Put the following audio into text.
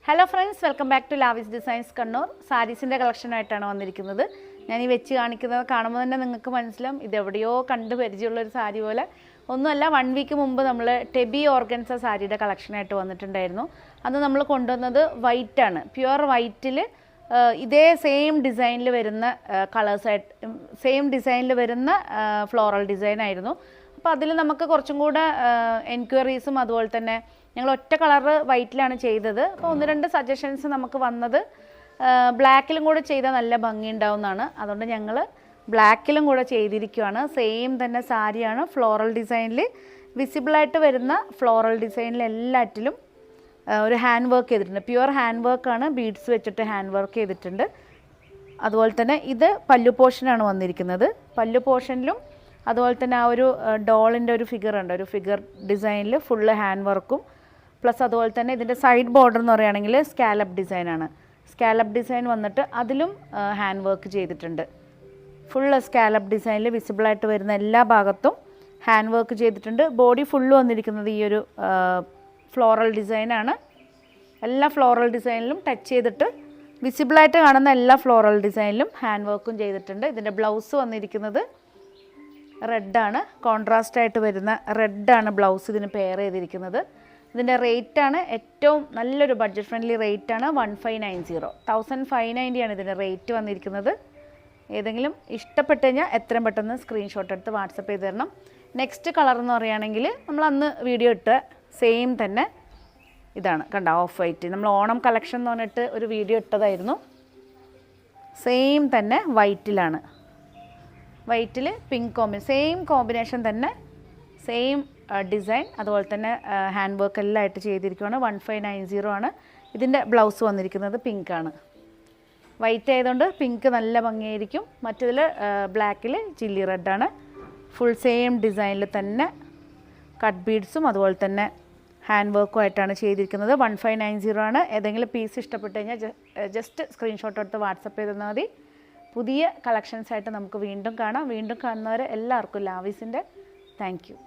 Hello friends, welcome back to Lavis designs Kannur. സാരീസിൻ്റെ കളക്ഷനായിട്ടാണ് വന്നിരിക്കുന്നത്. ഞാൻ ഈ വെച്ച് കാണിക്കുന്നത് കാണുമ്പോൾ തന്നെ നിങ്ങൾക്ക് മനസ്സിലാവും ഇതെവിടെയോ കണ്ട് പരിചയമുള്ളൊരു സാരി പോലെ. ഒന്നുമല്ല, 1 വീക്ക് മുമ്പ് നമ്മൾ ടെബി ഓർഗൻസ സാരിയുടെ കളക്ഷനായിട്ട് വന്നിട്ടുണ്ടായിരുന്നു. അത് നമ്മൾ കൊണ്ടുവന്നത് വൈറ്റാണ്, പ്യുവർ വൈറ്റിൽ ഇതേ സെയിം ഡിസൈനിൽ വരുന്ന കളേഴ്സായിട്ട് സെയിം ഡിസൈനിൽ വരുന്ന ഫ്ലോറൽ ഡിസൈനായിരുന്നു. അപ്പോൾ അതിൽ നമുക്ക് കുറച്ചും കൂടെ എൻക്വയറീസും അതുപോലെ തന്നെ ഞങ്ങൾ ഒറ്റ കളറ് വൈറ്റിലാണ് ചെയ്തത്. അപ്പോൾ 1-2 സജഷൻസ് നമുക്ക് വന്നത് ബ്ലാക്കിലും കൂടെ ചെയ്താൽ നല്ല ഭംഗി ഉണ്ടാവുന്നതാണ്. അതുകൊണ്ട് ഞങ്ങൾ ബ്ലാക്കിലും കൂടെ ചെയ്തിരിക്കുകയാണ്. സെയിം തന്നെ സാരിയാണ്, ഫ്ലോറൽ ഡിസൈനിൽ വിസിബിളായിട്ട് വരുന്ന ഫ്ലോറൽ ഡിസൈനിൽ എല്ലാറ്റിലും ഒരു ഹാൻഡ് വർക്ക് ചെയ്തിട്ടുണ്ട്. പ്യുവർ ഹാൻഡ് വർക്കാണ്, ബീഡ്സ് വെച്ചിട്ട് ഹാൻഡ് വർക്ക് ചെയ്തിട്ടുണ്ട്. അതുപോലെ തന്നെ ഇത് പല്ലു പോർഷനാണ് വന്നിരിക്കുന്നത്. പല്ലു പോർഷനിലും അതുപോലെ തന്നെ ആ ഒരു ഡോളിൻ്റെ ഒരു ഫിഗർ ഉണ്ട്, ഒരു ഫിഗർ ഡിസൈനിൽ ഫുള്ള് ഹാൻഡ് വർക്കും പ്ലസ് അതുപോലെ തന്നെ ഇതിൻ്റെ സൈഡ് ബോർഡർ എന്ന് പറയുകയാണെങ്കിൽ സ്കാലപ്പ് ഡിസൈനാണ്. സ്കാലപ്പ് ഡിസൈൻ വന്നിട്ട് അതിലും ഹാൻഡ് വർക്ക് ചെയ്തിട്ടുണ്ട്. ഫുള്ള് സ്കാലപ്പ് ഡിസൈനിൽ വിസിബിളായിട്ട് വരുന്ന എല്ലാ ഭാഗത്തും ഹാൻഡ് വർക്ക് ചെയ്തിട്ടുണ്ട്. ബോഡി ഫുള്ള് വന്നിരിക്കുന്നത് ഈ ഒരു ഫ്ലോറൽ ഡിസൈനാണ്. എല്ലാ ഫ്ലോറൽ ഡിസൈനിലും ടച്ച് ചെയ്തിട്ട് വിസിബിളായിട്ട് കാണുന്ന എല്ലാ ഫ്ലോറൽ ഡിസൈനിലും ഹാൻഡ് വർക്കും ചെയ്തിട്ടുണ്ട്. ഇതിൻ്റെ ബ്ലൗസ് വന്നിരിക്കുന്നത് റെഡാണ്, കോൺട്രാസ്റ്റായിട്ട് വരുന്ന റെഡാണ് ബ്ലൗസ് ഇതിന് പെയർ ചെയ്തിരിക്കുന്നത്. ഇതിൻ്റെ റേറ്റാണ് ഏറ്റവും നല്ലൊരു ബഡ്ജറ്റ് ഫ്രണ്ട്ലി റേറ്റാണ് 1590. 1590 ആണ് ഇതിൻ്റെ റേറ്റ് വന്നിരിക്കുന്നത്. ഏതെങ്കിലും ഇഷ്ടപ്പെട്ട് കഴിഞ്ഞാൽ എത്രയും പെട്ടെന്ന് സ്ക്രീൻഷോട്ട് എടുത്ത് വാട്സപ്പ് ചെയ്ത് തരണം. നെക്സ്റ്റ് കളർ എന്ന് പറയുകയാണെങ്കിൽ നമ്മൾ അന്ന് വീഡിയോ ഇട്ട സെയിം തന്നെ ഇതാണ്, കണ്ട ഓഫ് വൈറ്റ്. നമ്മൾ ഓണം കളക്ഷൻ എന്ന് പറഞ്ഞിട്ട് ഒരു വീഡിയോ ഇട്ടതായിരുന്നു. സെയിം തന്നെ വൈറ്റിലാണ്, വൈറ്റിൽ പിങ്ക് സെയിം കോമ്പിനേഷൻ തന്നെ, സെയിം ഡിസൈൻ, അതുപോലെ തന്നെ ഹാൻഡ് വർക്ക് എല്ലാം ആയിട്ട് ചെയ്തിരിക്കുകയാണ്. 1590 ആണ്. ഇതിൻ്റെ ബ്ലൗസ് വന്നിരിക്കുന്നത് പിങ്കാണ്. വൈറ്റ് ആയതുകൊണ്ട് പിങ്ക് നല്ല ഭംഗിയായിരിക്കും. മറ്റതിൽ ബ്ലാക്കിൽ ചില്ലി റെഡാണ്. ഫുൾ സെയിം ഡിസൈനിൽ തന്നെ കട്ട് ബീഡ്സും അതുപോലെ തന്നെ ഹാൻഡ് വർക്കും ആയിട്ടാണ് ചെയ്തിരിക്കുന്നത്. 1590 ആണ്. ഏതെങ്കിലും പീസ് ഇഷ്ടപ്പെട്ട് കഴിഞ്ഞാൽ ജസ്റ്റ് സ്ക്രീൻഷോട്ട് എടുത്ത് വാട്സപ്പ് ചെയ്ത് തന്നാൽ മതി. പുതിയ കളക്ഷൻസായിട്ട് നമുക്ക് വീണ്ടും കാണാം. വീണ്ടും കാണുന്നവരെ എല്ലാവർക്കും ലാവിസിൻ്റെ താങ്ക് യു.